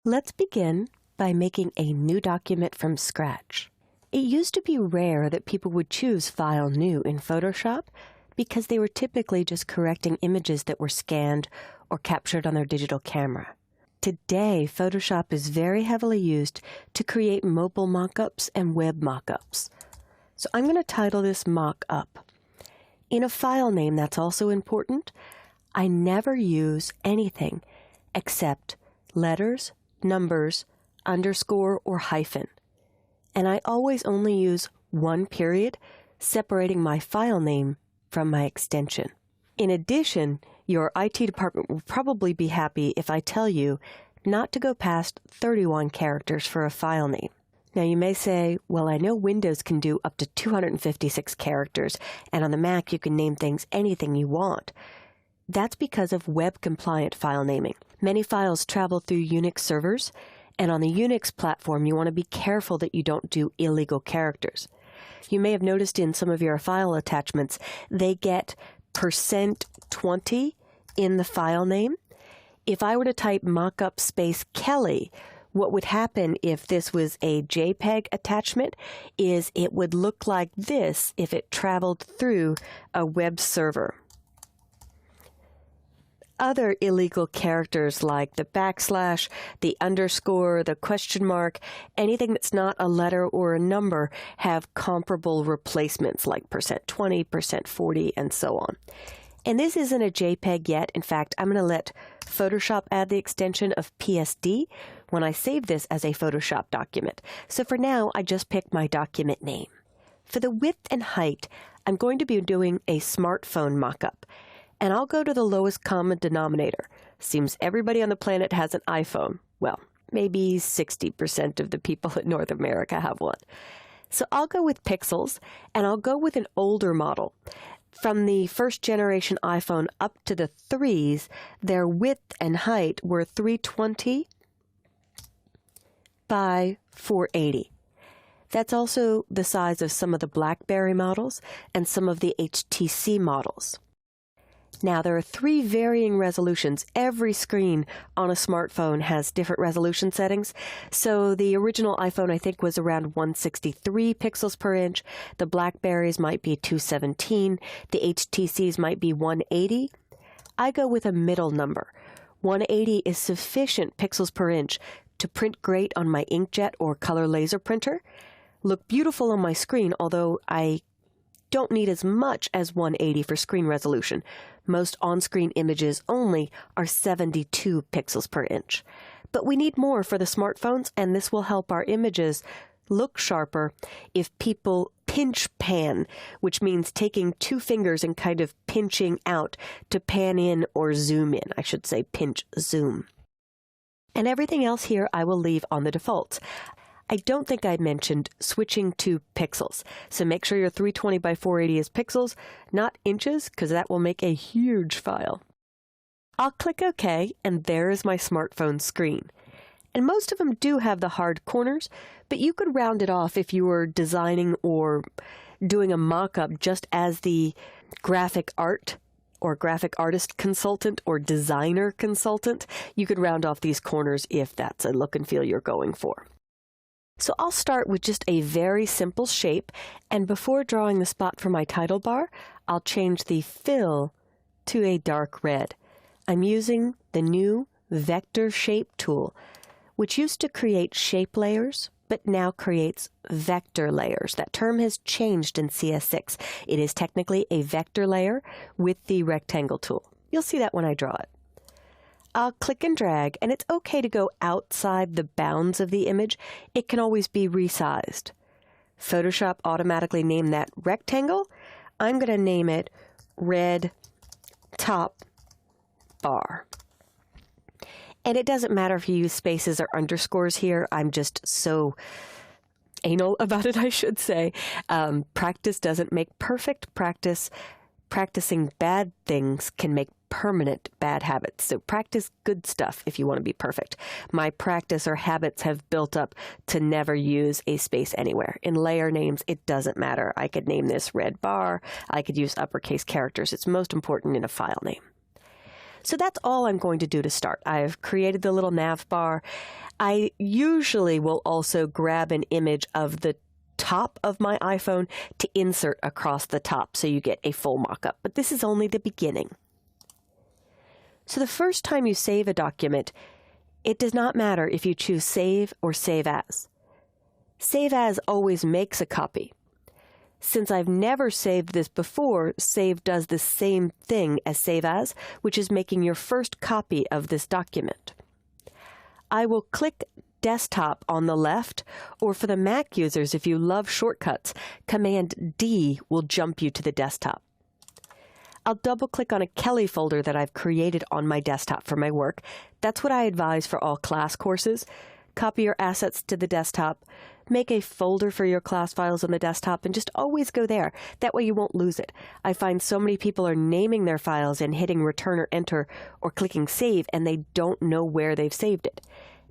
Let's begin by making a new document from scratch. It used to be rare that people would choose File New in Photoshop because they were typically just correcting images that were scanned or captured on their digital camera. Today, Photoshop is very heavily used to create mobile mockups and web mockups. So I'm going to title this Mockup. In a file name, that's also important. I never use anything except letters, numbers, underscore, or hyphen. And I always only use one period, separating my file name from my extension. In addition, your IT department will probably be happy if I tell you not to go past 31 characters for a file name. Now you may say, well, I know Windows can do up to 256 characters, and on the Mac you can name things anything you want. That's because of web-compliant file naming. Many files travel through Unix servers, and on the Unix platform you want to be careful that you don't do illegal characters. You may have noticed in some of your file attachments they get %20 in the file name. If I were to type mockup space Kelly, what would happen if this was a JPEG attachment is it would look like this if it traveled through a web server. Other illegal characters like the backslash, the underscore, the question mark, anything that's not a letter or a number have comparable replacements like %20, %40, and so on. And this isn't a JPEG yet. In fact, I'm going to let Photoshop add the extension of PSD when I save this as a Photoshop document. So for now, I just picked my document name. For the width and height, I'm going to be doing a smartphone mockup. And I'll go to the lowest common denominator. Seems everybody on the planet has an iPhone. Well, maybe 60% of the people in North America have one. So I'll go with pixels, and I'll go with an older model. From the first generation iPhone up to the 3s, their width and height were 320 by 480. That's also the size of some of the BlackBerry models and some of the HTC models. Now, there are 3 varying resolutions. Every screen on a smartphone has different resolution settings. So the original iPhone, I think, was around 163 pixels per inch. The BlackBerries might be 217. The HTCs might be 180. I go with a middle number. 180 is sufficient pixels per inch to print great on my inkjet or color laser printer, look beautiful on my screen, although I don't need as much as 180 for screen resolution. Most on-screen images only are 72 pixels per inch. But we need more for the smartphones, and this will help our images look sharper if people pinch pan, which means taking 2 fingers and kind of pinching out to pan in or zoom in. I should say pinch zoom. And everything else here I will leave on the defaults. I don't think I mentioned switching to pixels. So make sure your 320 by 480 is pixels, not inches, because that will make a huge file. I'll click OK, and there is my smartphone screen. And most of them do have the hard corners, but you could round it off if you were designing or doing a mock-up just as the graphic art or graphic artist consultant or designer consultant. You could round off these corners if that's a look and feel you're going for. So I'll start with just a very simple shape, and before drawing the spot for my title bar, I'll change the fill to a dark red. I'm using the new Vector Shape tool, which used to create shape layers, but now creates vector layers. That term has changed in CS6. It is technically a vector layer with the rectangle tool. You'll see that when I draw it. I'll click and drag, and it's okay to go outside the bounds of the image. It can always be resized. Photoshop automatically named that rectangle. I'm going to name it Red Top Bar. And it doesn't matter if you use spaces or underscores here. I'm just so anal about it, I should say. Practice doesn't make perfect. Practicing bad things can make permanent bad habits. So practice good stuff if you want to be perfect. My practice or habits have built up to never use a space anywhere. In layer names, it doesn't matter. I could name this red bar. I could use uppercase characters. It's most important in a file name. So that's all I'm going to do to start. I've created the little nav bar. I usually will also grab an image of the top of my iPhone to insert across the top so you get a full mock-up, but this is only the beginning. So the first time you save a document, it does not matter if you choose Save or Save As. Save As always makes a copy. Since I've never saved this before, Save does the same thing as Save As, which is making your first copy of this document. I will click Desktop on the left, or for the Mac users, if you love shortcuts, Command D will jump you to the desktop. I'll double-click on a Kelly folder that I've created on my desktop for my work. That's what I advise for all class courses. Copy your assets to the desktop, make a folder for your class files on the desktop, and just always go there. That way you won't lose it. I find so many people are naming their files and hitting Return or Enter or clicking Save, and they don't know where they've saved it.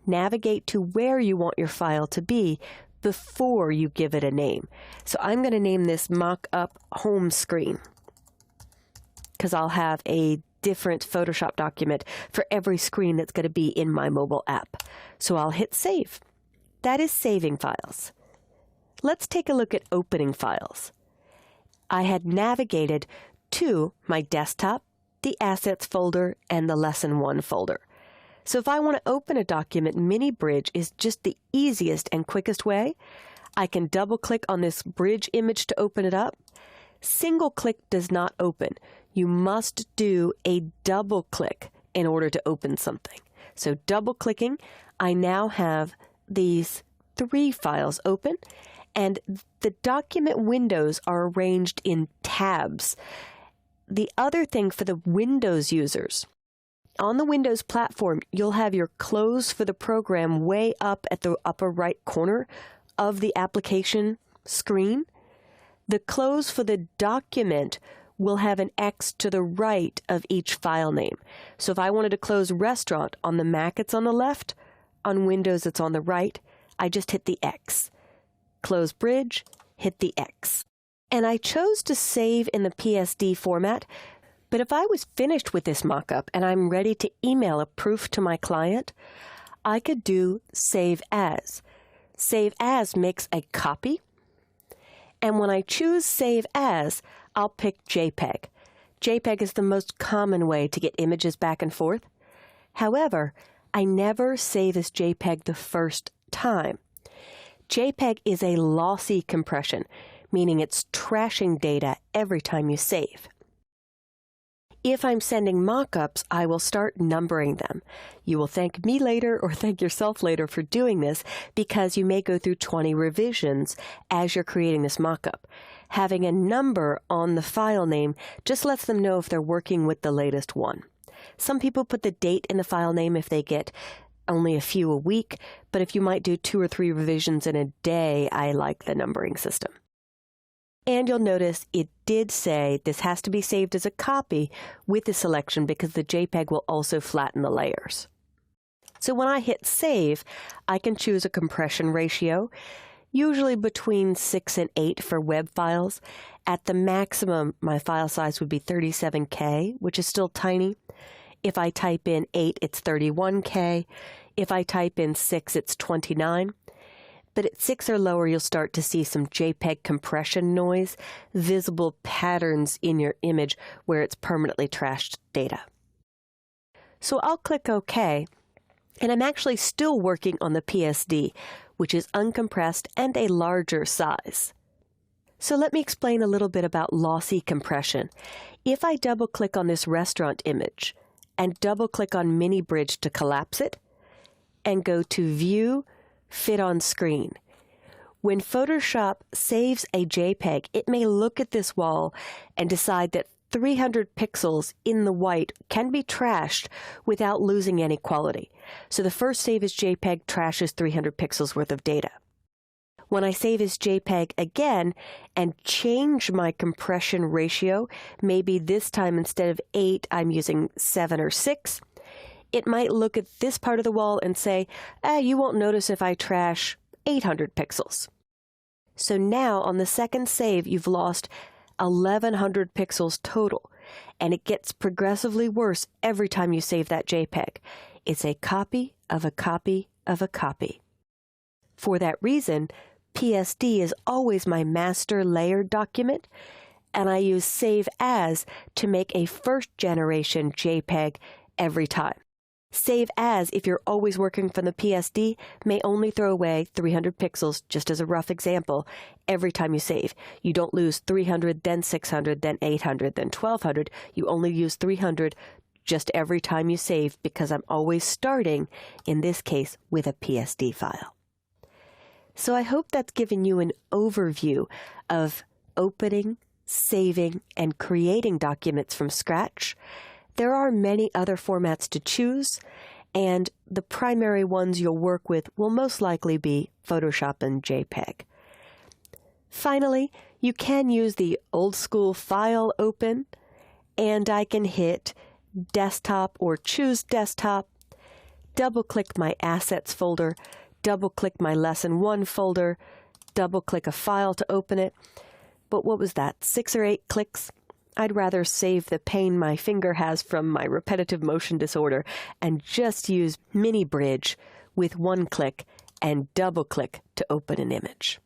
Navigate to where you want your file to be before you give it a name. So I'm going to name this Mock-up Home Screen, because I'll have a different Photoshop document for every screen that's going to be in my mobile app. So I'll hit Save. That is saving files. Let's take a look at opening files. I had navigated to my desktop, the Assets folder, and the Lesson 1 folder. So if I want to open a document, Mini Bridge is just the easiest and quickest way. I can double-click on this bridge image to open it up. Single click does not open. You must do a double click in order to open something. So double clicking, I now have these 3 files open, and the document windows are arranged in tabs. The other thing for the Windows users, on the Windows platform, you'll have your close for the program way up at the upper right corner of the application screen. The close for the document will have an X to the right of each file name. So if I wanted to close Restaurant, on the Mac it's on the left, on Windows it's on the right, I just hit the X. Close Bridge, hit the X. And I chose to save in the PSD format, but if I was finished with this mockup and I'm ready to email a proof to my client, I could do Save As. Save As makes a copy, and when I choose Save As, I'll pick JPEG. JPEG is the most common way to get images back and forth. However, I never save as JPEG the first time. JPEG is a lossy compression, meaning it's trashing data every time you save. If I'm sending mock-ups, I will start numbering them. You will thank me later or thank yourself later for doing this, because you may go through 20 revisions as you're creating this mock-up. Having a number on the file name just lets them know if they're working with the latest one. Some people put the date in the file name if they get only a few a week, but if you might do 2 or 3 revisions in a day, I like the numbering system. And you'll notice it did say this has to be saved as a copy with the selection, because the JPEG will also flatten the layers. So when I hit Save, I can choose a compression ratio, usually between 6 and 8 for web files. At the maximum, my file size would be 37K, which is still tiny. If I type in 8, it's 31K. If I type in 6, it's 29. But at 6 or lower, you'll start to see some JPEG compression noise, visible patterns in your image where it's permanently trashed data. So I'll click OK, and I'm actually still working on the PSD, which is uncompressed and a larger size. So let me explain a little bit about lossy compression. If I double-click on this restaurant image and double-click on Mini Bridge to collapse it, and go to View, Fit on Screen. When Photoshop saves a JPEG, it may look at this wall and decide that 300 pixels in the white can be trashed without losing any quality. So the first save as JPEG trashes 300 pixels worth of data. When I save as JPEG again and change my compression ratio, maybe this time instead of 8, I'm using 7 or 6, it might look at this part of the wall and say, you won't notice if I trash 800 pixels. So now on the second save, you've lost 1100 pixels total. and it gets progressively worse every time you save that JPEG. It's a copy of a copy of a copy. For that reason, PSD is always my master layered document, and I use Save As to make a first-generation JPEG every time. Save As, if you're always working from the PSD, may only throw away 300 pixels, just as a rough example, every time you save. You don't lose 300, then 600, then 800, then 1200. You only use 300 just every time you save, because I'm always starting, in this case, with a PSD file. So I hope that's given you an overview of opening, saving, and creating documents from scratch. There are many other formats to choose, and the primary ones you'll work with will most likely be Photoshop and JPEG. Finally, you can use the old school File Open, and I can hit Desktop or choose Desktop, double-click my Assets folder, double-click my Lesson 1 folder, double-click a file to open it. But what was that, 6 or 8 clicks? I'd rather save the pain my finger has from my repetitive motion disorder and just use Mini Bridge with 1 click and double-click to open an image.